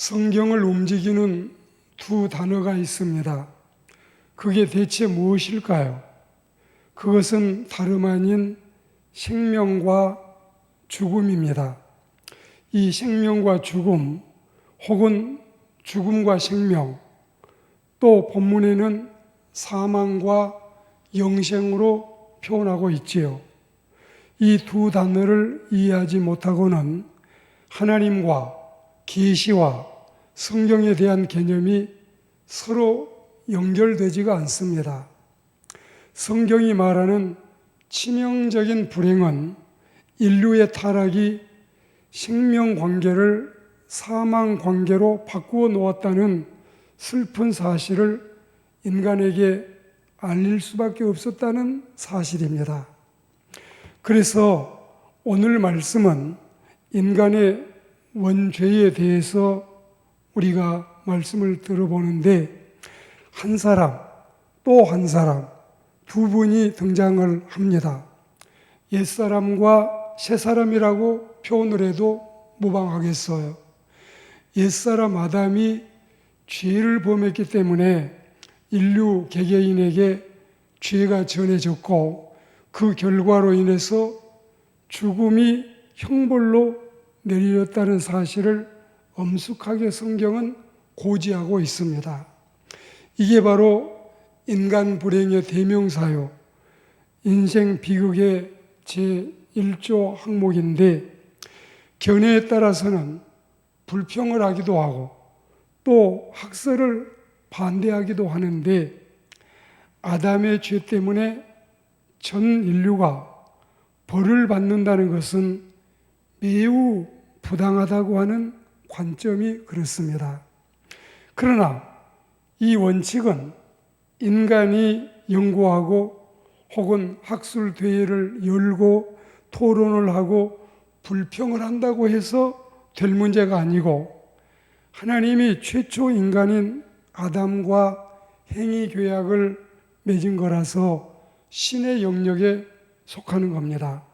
성경을 움직이는 두 단어가 있습니다. 그게 대체 무엇일까요? 그것은 다름 아닌 생명과 죽음입니다. 이 생명과 죽음, 혹은 죽음과 생명, 또 본문에는 사망과 영생으로 표현하고 있지요. 이 두 단어를 이해하지 못하고는 하나님과 계시와 성경에 대한 개념이 서로 연결되지가 않습니다. 성경이 말하는 치명적인 불행은 인류의 타락이 생명 관계를 사망 관계로 바꾸어 놓았다는 슬픈 사실을 인간에게 알릴 수밖에 없었다는 사실입니다. 그래서 오늘 말씀은 인간의 원죄에 대해서 우리가 말씀을 들어보는데, 한 사람, 또 한 사람, 두 분이 등장을 합니다. 옛사람과 새사람이라고 표현을 해도 무방하겠어요. 옛사람 아담이 죄를 범했기 때문에 인류 개개인에게 죄가 전해졌고, 그 결과로 인해서 죽음이 형벌로 내리렸다는 사실을 엄숙하게 성경은 고지하고 있습니다. 이게 바로 인간 불행의 대명사요, 인생 비극의 제1조 항목인데, 견해에 따라서는 불평을 하기도 하고 또 학설을 반대하기도 하는데, 아담의 죄 때문에 전 인류가 벌을 받는다는 것은 매우 부당하다고 하는 관점이 그렇습니다. 그러나 이 원칙은 인간이 연구하고 혹은 학술 대회를 열고 토론을 하고 불평을 한다고 해서 될 문제가 아니고, 하나님이 최초 인간인 아담과 행위 계약을 맺은 거라서 신의 영역에 속하는 겁니다.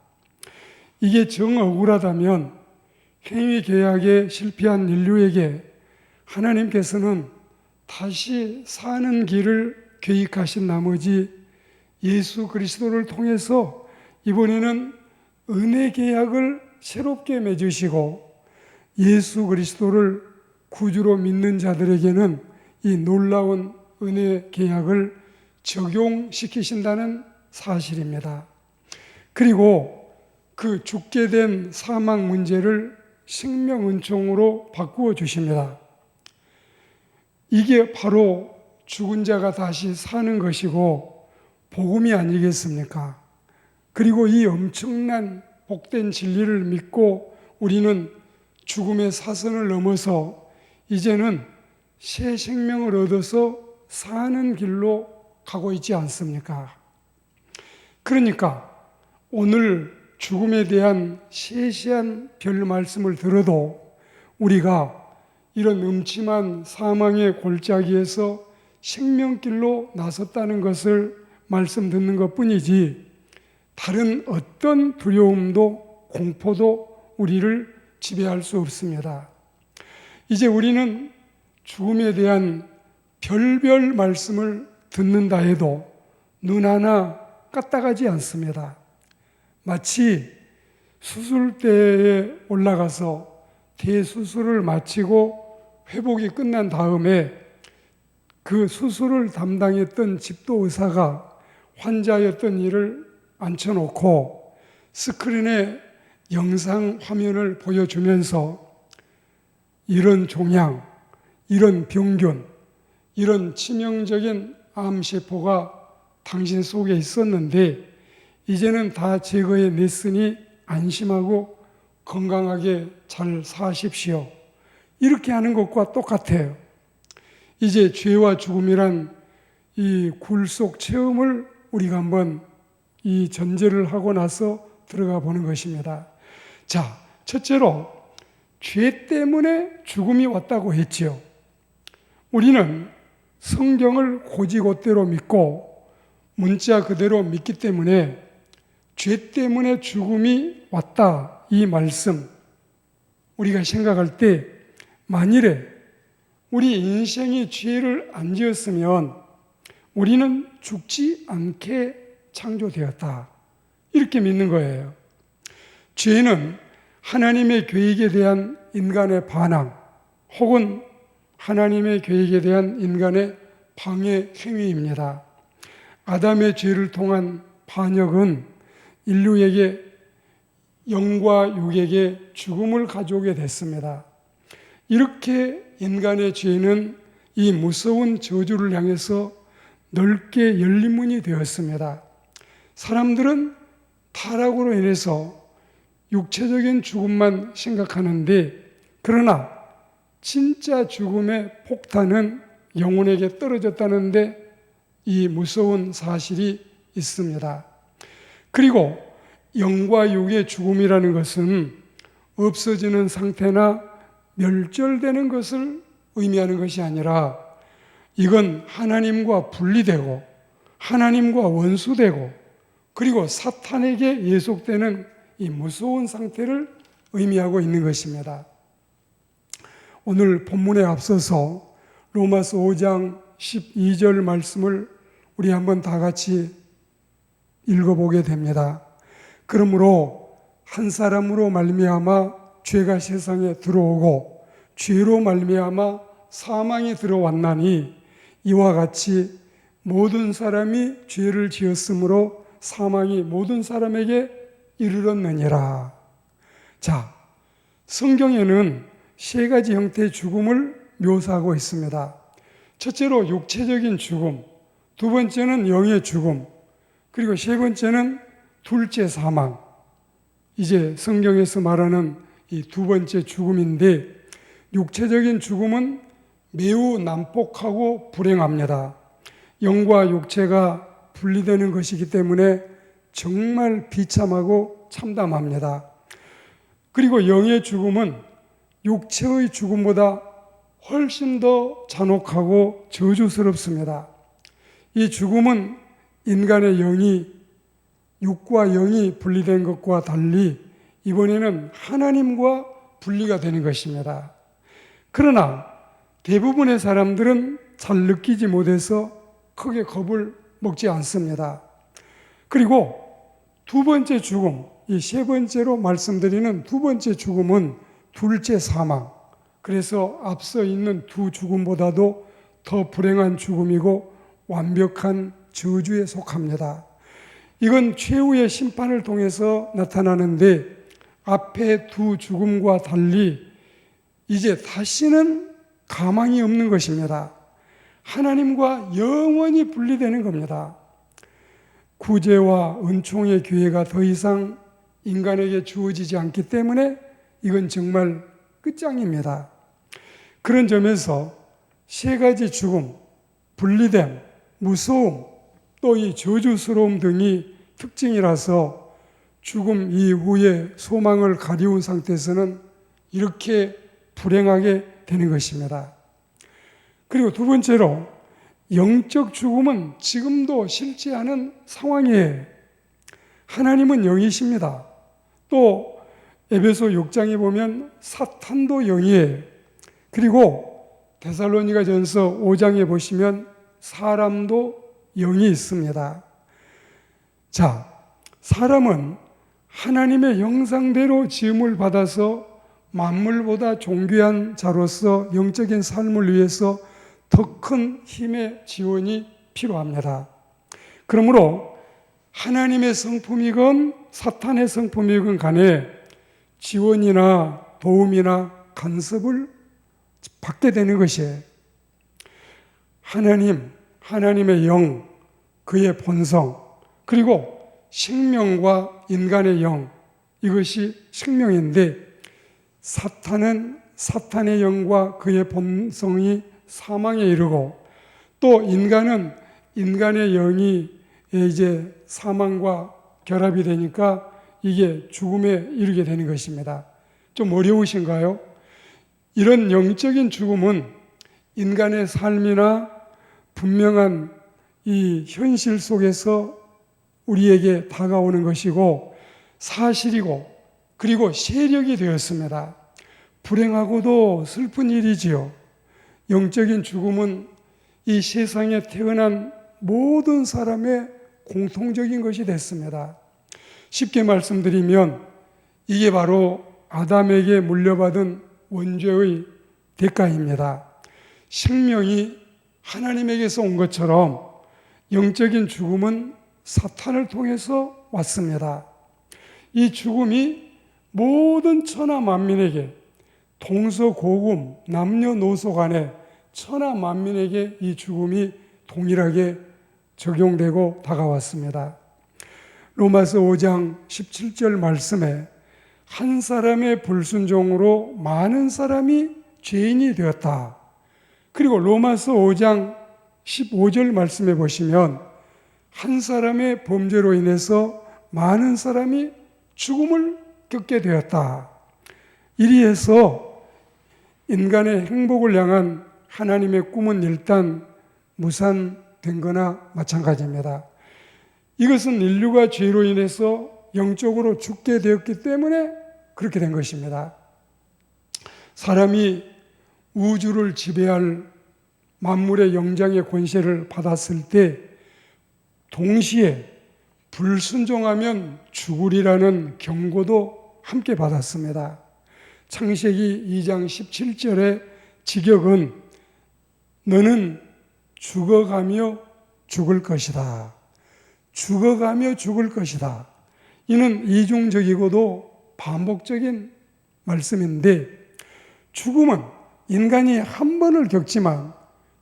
이게 정 억울하다면 행위 계약에 실패한 인류에게 하나님께서는 다시 사는 길을 계획하신 나머지 예수 그리스도를 통해서 이번에는 은혜 계약을 새롭게 맺으시고, 예수 그리스도를 구주로 믿는 자들에게는 이 놀라운 은혜 계약을 적용시키신다는 사실입니다. 그리고 그 죽게 된 사망 문제를 생명 은총으로 바꾸어 주십니다. 이게 바로 죽은 자가 다시 사는 것이고 복음이 아니겠습니까? 그리고 이 엄청난 복된 진리를 믿고 우리는 죽음의 사선을 넘어서 이제는 새 생명을 얻어서 사는 길로 가고 있지 않습니까? 그러니까 오늘 죽음에 대한 세세한 별 말씀을 들어도 우리가 이런 음침한 사망의 골짜기에서 생명길로 나섰다는 것을 말씀 듣는 것뿐이지, 다른 어떤 두려움도 공포도 우리를 지배할 수 없습니다. 이제 우리는 죽음에 대한 별별 말씀을 듣는다 해도 눈 하나 까딱하지 않습니다. 마치 수술대에 올라가서 대수술을 마치고 회복이 끝난 다음에 그 수술을 담당했던 집도 의사가 환자였던 이를 앉혀놓고 스크린에 영상 화면을 보여주면서 이런 종양, 이런 병균, 이런 치명적인 암세포가 당신 속에 있었는데 이제는 다 제거해냈으니 안심하고 건강하게 잘 사십시오. 이렇게 하는 것과 똑같아요. 이제 죄와 죽음이란 이 굴속 체험을 우리가 한번 이 전제를 하고 나서 들어가 보는 것입니다. 자, 첫째로 죄 때문에 죽음이 왔다고 했지요. 우리는 성경을 곧이곧대로 믿고 문자 그대로 믿기 때문에 죄 때문에 죽음이 왔다, 이 말씀 우리가 생각할 때 만일에 우리 인생이 죄를 안 지었으면 우리는 죽지 않게 창조되었다. 이렇게 믿는 거예요. 죄는 하나님의 계획에 대한 인간의 반항 혹은 하나님의 계획에 대한 인간의 방해 행위입니다. 아담의 죄를 통한 반역은 인류에게 영과 육에게 죽음을 가져오게 됐습니다. 이렇게 인간의 죄는 이 무서운 저주를 향해서 넓게 열린 문이 되었습니다. 사람들은 타락으로 인해서 육체적인 죽음만 생각하는데, 그러나 진짜 죽음의 폭탄은 영혼에게 떨어졌다는데 이 무서운 사실이 있습니다. 그리고 영과 육의 죽음이라는 것은 없어지는 상태나 멸절되는 것을 의미하는 것이 아니라 이건 하나님과 분리되고 하나님과 원수되고 그리고 사탄에게 예속되는 이 무서운 상태를 의미하고 있는 것입니다. 오늘 본문에 앞서서 로마서 5장 12절 말씀을 우리 한번 다 같이 읽어보게 됩니다. 그러므로 한 사람으로 말미암아 죄가 세상에 들어오고 죄로 말미암아 사망이 들어왔나니 이와 같이 모든 사람이 죄를 지었으므로 사망이 모든 사람에게 이르렀느니라. 자, 성경에는 세 가지 형태의 죽음을 묘사하고 있습니다. 첫째로 육체적인 죽음, 두 번째는 영의 죽음, 그리고 세 번째는 둘째 사망. 이제 성경에서 말하는 이 두 번째 죽음인데, 육체적인 죽음은 매우 난폭하고 불행합니다. 영과 육체가 분리되는 것이기 때문에 정말 비참하고 참담합니다. 그리고 영의 죽음은 육체의 죽음보다 훨씬 더 잔혹하고 저주스럽습니다. 이 죽음은 인간의 영이 육과 영이 분리된 것과 달리 이번에는 하나님과 분리가 되는 것입니다. 그러나 대부분의 사람들은 잘 느끼지 못해서 크게 겁을 먹지 않습니다. 그리고 두 번째 죽음, 이 세 번째로 말씀드리는 두 번째 죽음은 둘째 사망. 그래서 앞서 있는 두 죽음보다도 더 불행한 죽음이고 완벽한 저주에 속합니다. 이건 최후의 심판을 통해서 나타나는데 앞에 두 죽음과 달리 이제 다시는 가망이 없는 것입니다. 하나님과 영원히 분리되는 겁니다. 구제와 은총의 기회가 더 이상 인간에게 주어지지 않기 때문에 이건 정말 끝장입니다. 그런 점에서 세 가지 죽음, 분리됨, 무서움, 또 이 저주스러움 등이 특징이라서 죽음 이후에 소망을 가리운 상태에서는 이렇게 불행하게 되는 것입니다. 그리고 두 번째로 영적 죽음은 지금도 실제하는 상황이에요. 하나님은 영이십니다. 또 에베소 6장에 보면 사탄도 영이에요. 그리고 데살로니가전서 5장에 보시면 사람도 영이 있습니다. 자, 사람은 하나님의 형상대로 지음을 받아서 만물보다 존귀한 자로서 영적인 삶을 위해서 더 큰 힘의 지원이 필요합니다. 그러므로 하나님의 성품이건 사탄의 성품이건 간에 지원이나 도움이나 간섭을 받게 되는 것이에요. 하나님의 영, 그의 본성, 그리고 생명과 인간의 영, 이것이 생명인데 사탄은 사탄의 영과 그의 본성이 사망에 이르고 또 인간은 인간의 영이 이제 사망과 결합이 되니까 이게 죽음에 이르게 되는 것입니다. 좀 어려우신가요? 이런 영적인 죽음은 인간의 삶이나 분명한 이 현실 속에서 우리에게 다가오는 것이고 사실이고 그리고 세력이 되었습니다. 불행하고도 슬픈 일이지요. 영적인 죽음은 이 세상에 태어난 모든 사람의 공통적인 것이 됐습니다. 쉽게 말씀드리면 이게 바로 아담에게 물려받은 원죄의 대가입니다. 생명이 하나님에게서 온 것처럼 영적인 죽음은 사탄을 통해서 왔습니다. 이 죽음이 모든 천하 만민에게, 동서고금, 남녀노소 간에 천하 만민에게 이 죽음이 동일하게 적용되고 다가왔습니다. 로마서 5장 17절 말씀에 한 사람의 불순종으로 많은 사람이 죄인이 되었다. 그리고 로마서 5장 15절 말씀에 보시면 한 사람의 범죄로 인해서 많은 사람이 죽음을 겪게 되었다. 이리해서 인간의 행복을 향한 하나님의 꿈은 일단 무산된 거나 마찬가지입니다. 이것은 인류가 죄로 인해서 영적으로 죽게 되었기 때문에 그렇게 된 것입니다. 사람이 우주를 지배할 만물의 영장의 권세를 받았을 때 동시에 불순종하면 죽으리라는 경고도 함께 받았습니다. 창세기 2장 17절의 직역은 너는 죽어가며 죽을 것이다. 죽어가며 죽을 것이다. 이는 이중적이고도 반복적인 말씀인데 죽음은 인간이 한 번을 겪지만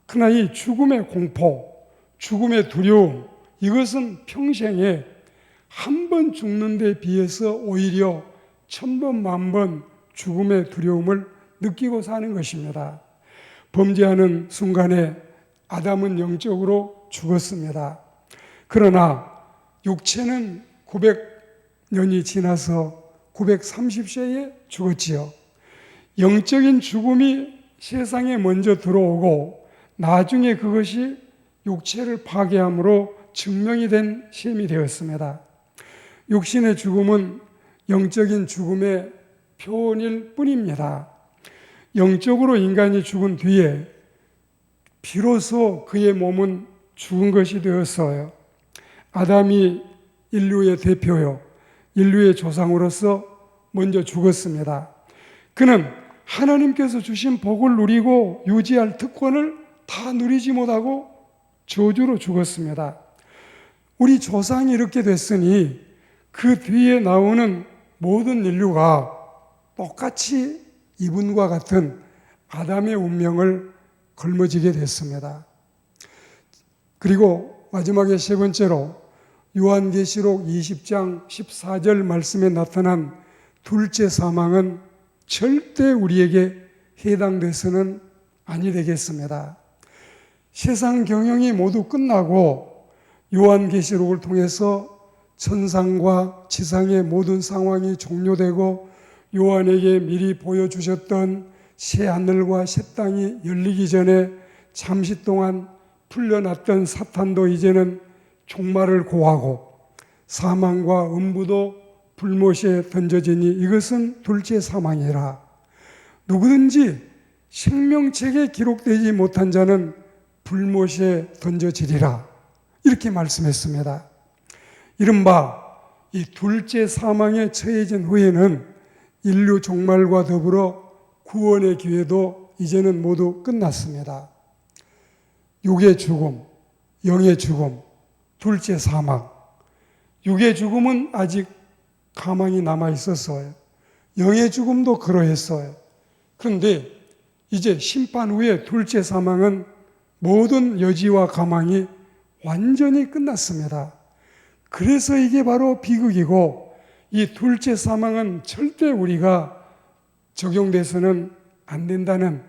그러나 이 죽음의 공포, 죽음의 두려움 이것은 평생에 한 번 죽는 데 비해서 오히려 1000번, 10,000번 죽음의 두려움을 느끼고 사는 것입니다. 범죄하는 순간에 아담은 영적으로 죽었습니다. 그러나 육체는 900년이 지나서 930세에 죽었지요. 영적인 죽음이 세상에 먼저 들어오고 나중에 그것이 육체를 파괴함으로 증명이 된 셈이 되었습니다. 육신의 죽음은 영적인 죽음의 표현일 뿐입니다. 영적으로 인간이 죽은 뒤에 비로소 그의 몸은 죽은 것이 되었어요. 아담이 인류의 대표요, 인류의 조상으로서 먼저 죽었습니다. 그는 하나님께서 주신 복을 누리고 유지할 특권을 다 누리지 못하고 저주로 죽었습니다. 우리 조상이 이렇게 됐으니 그 뒤에 나오는 모든 인류가 똑같이 이분과 같은 아담의 운명을 걸머지게 됐습니다. 그리고 마지막에 세 번째로 요한계시록 20장 14절 말씀에 나타난 둘째 사망은 절대 우리에게 해당돼서는 아니 되겠습니다. 세상 경영이 모두 끝나고 요한계시록을 통해서 천상과 지상의 모든 상황이 종료되고 요한에게 미리 보여주셨던 새 하늘과 새 땅이 열리기 전에 잠시 동안 풀려났던 사탄도 이제는 종말을 고하고 사망과 음부도 불못에 던져지니 이것은 둘째 사망이라. 누구든지 생명책에 기록되지 못한 자는 불못에 던져지리라. 이렇게 말씀했습니다. 이른바 이 둘째 사망에 처해진 후에는 인류 종말과 더불어 구원의 기회도 이제는 모두 끝났습니다. 육의 죽음, 영의 죽음, 둘째 사망. 육의 죽음은 아직 가망이 남아 있었어요. 영의 죽음도 그러했어요. 그런데 이제 심판 후에 둘째 사망은 모든 여지와 가망이 완전히 끝났습니다. 그래서 이게 바로 비극이고 이 둘째 사망은 절대 우리가 적용돼서는 안 된다는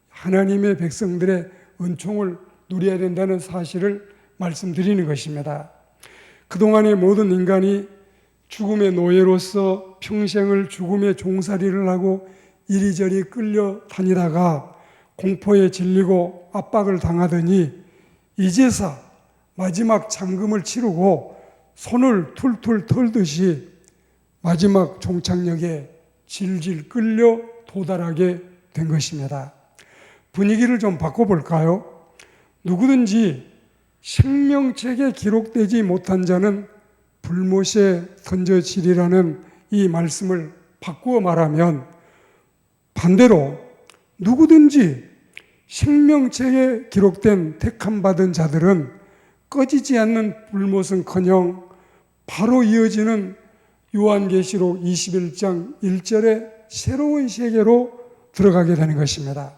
하나님의 백성들의 은총을 누려야 된다는 사실을 말씀드리는 것입니다. 그동안의 모든 인간이 죽음의 노예로서 평생을 죽음의 종살이를 하고 이리저리 끌려다니다가 공포에 질리고 압박을 당하더니 이제서 마지막 장금을 치르고 손을 툴툴 털듯이 마지막 종착역에 질질 끌려 도달하게 된 것입니다. 분위기를 좀 바꿔볼까요? 누구든지 생명책에 기록되지 못한 자는 불못에 던져지리라는 이 말씀을 바꾸어 말하면, 반대로 누구든지 생명책에 기록된 택함받은 자들은 꺼지지 않는 불못은커녕 바로 이어지는 요한계시록 21장 1절의 새로운 세계로 들어가게 되는 것입니다.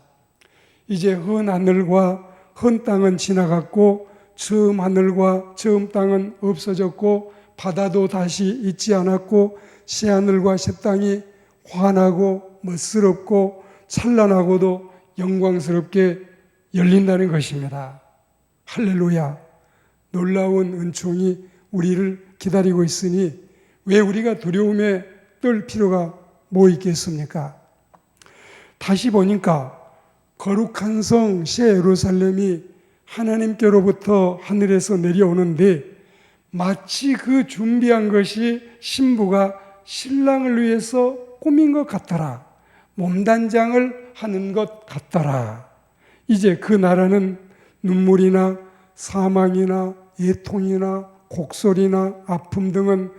이제 헌 하늘과 헌 땅은 지나갔고 처음 하늘과 처음 땅은 없어졌고 바다도 다시 있지 않았고 새 하늘과 새 땅이 환하고 멋스럽고 찬란하고도 영광스럽게 열린다는 것입니다. 할렐루야! 놀라운 은총이 우리를 기다리고 있으니 왜 우리가 두려움에 떨 필요가 뭐 있겠습니까? 다시 보니까 거룩한 성 새 예루살렘이 하나님께로부터 하늘에서 내려오는데 마치 그 준비한 것이 신부가 신랑을 위해서 꾸민 것 같더라. 몸단장을 하는 것 같더라. 이제 그 나라는 눈물이나 사망이나 애통이나 곡소리나 아픔 등은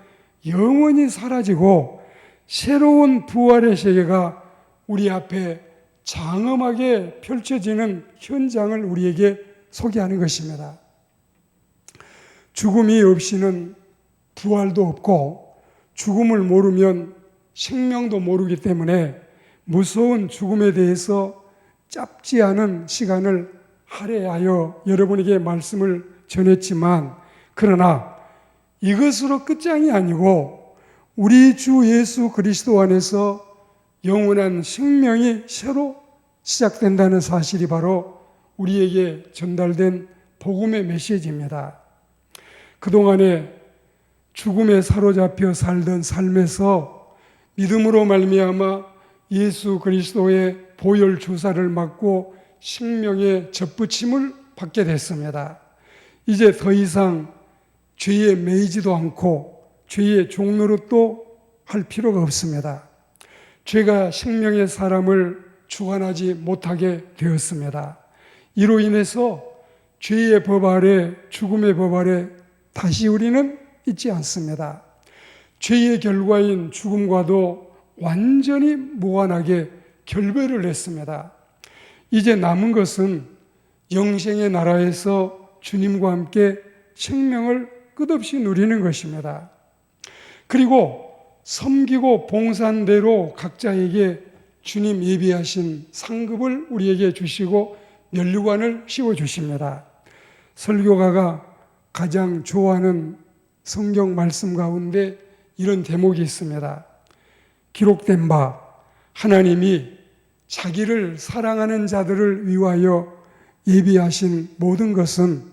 영원히 사라지고 새로운 부활의 세계가 우리 앞에 장엄하게 펼쳐지는 현장을 우리에게 소개하는 것입니다. 죽음이 없이는 부활도 없고 죽음을 모르면 생명도 모르기 때문에 무서운 죽음에 대해서 짧지 않은 시간을 할애하여 여러분에게 말씀을 전했지만, 그러나 이것으로 끝장이 아니고 우리 주 예수 그리스도 안에서 영원한 생명이 새로 시작된다는 사실이 바로 우리에게 전달된 복음의 메시지입니다. 그동안에 죽음에 사로잡혀 살던 삶에서 믿음으로 말미암아 예수 그리스도의 보혈 주사를 맞고 생명의 접붙임을 받게 됐습니다. 이제 더 이상 죄에 매이지도 않고 죄의 종노릇도 할 필요가 없습니다. 죄가 생명의 사람을 주관하지 못하게 되었습니다. 이로 인해서 죄의 법 아래, 죽음의 법 아래 다시 우리는 있지 않습니다. 죄의 결과인 죽음과도 완전히 무관하게 결별을 했습니다. 이제 남은 것은 영생의 나라에서 주님과 함께 생명을 끝없이 누리는 것입니다. 그리고 섬기고 봉사한 대로 각자에게 주님 예비하신 상급을 우리에게 주시고 면류관을 씌워주십니다. 설교가가 가장 좋아하는 성경 말씀 가운데 이런 대목이 있습니다. 기록된 바 하나님이 자기를 사랑하는 자들을 위하여 예비하신 모든 것은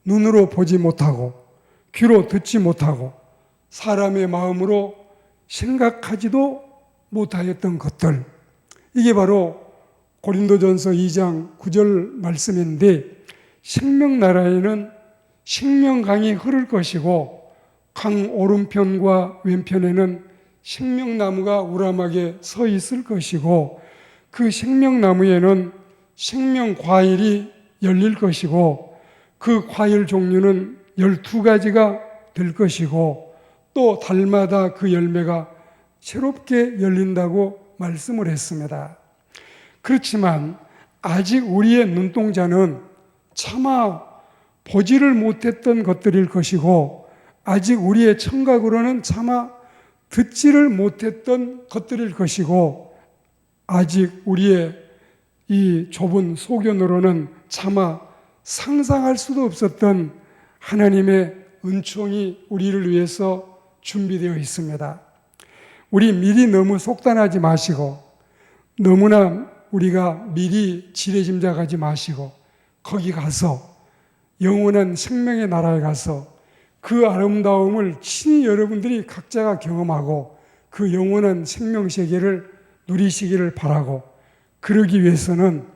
눈으로 보지 못하고 귀로 듣지 못하고 사람의 마음으로 생각하지도 못하였던 것들, 이게 바로 고린도전서 2장 9절 말씀인데, 생명나라에는 생명강이 흐를 것이고 강 오른편과 왼편에는 생명나무가 우람하게 서 있을 것이고 그 생명나무에는 생명과일이 열릴 것이고 그 과일 종류는 12가지가 될 것이고 또 달마다 그 열매가 새롭게 열린다고 말씀을 했습니다. 그렇지만 아직 우리의 눈동자는 차마 보지를 못했던 것들일 것이고 아직 우리의 청각으로는 차마 듣지를 못했던 것들일 것이고 아직 우리의 이 좁은 소견으로는 차마 상상할 수도 없었던 하나님의 은총이 우리를 위해서 준비되어 있습니다. 우리 미리 너무 속단하지 마시고 너무나 우리가 미리 지레짐작하지 마시고 거기 가서 영원한 생명의 나라에 가서 그 아름다움을 친히 여러분들이 각자가 경험하고 그 영원한 생명 세계를 누리시기를 바라고, 그러기 위해서는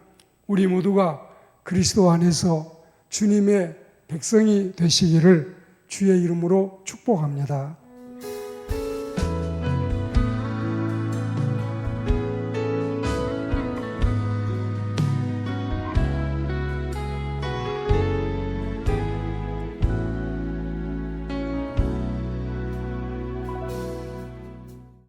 우리 모두가 그리스도 안에서 주님의 백성이 되시기를 주의 이름으로 축복합니다.